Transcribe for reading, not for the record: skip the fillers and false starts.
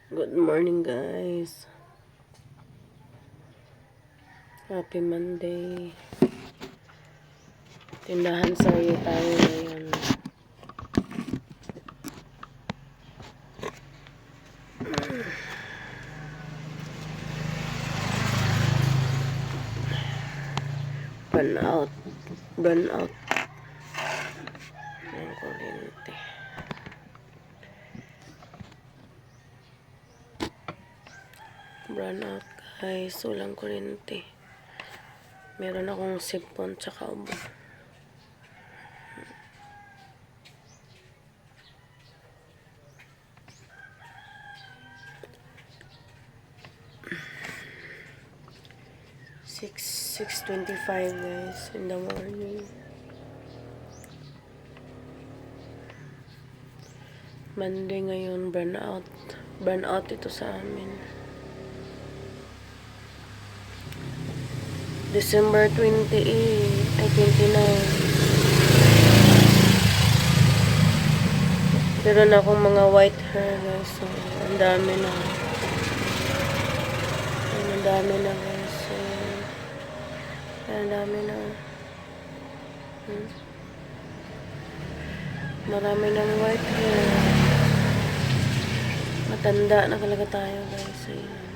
Good morning, guys. Happy Monday. Tindahan sa'yo tayo ngayon. Burnout. Burnout. Ang kuryente. Burnout, guys. Walang kuryente. Meron akong sipon tsaka ubo. Six 6:25, guys, in the morning. Monday ngayon, burnout. Burnout ito sa amin. December 28, ay 29. Meron akong mga white hair, guys. So, ang dami na. Ang dami na, guys. So, ang dami na. Marami ng white hair. Matanda na talaga tayo, guys. Ayan.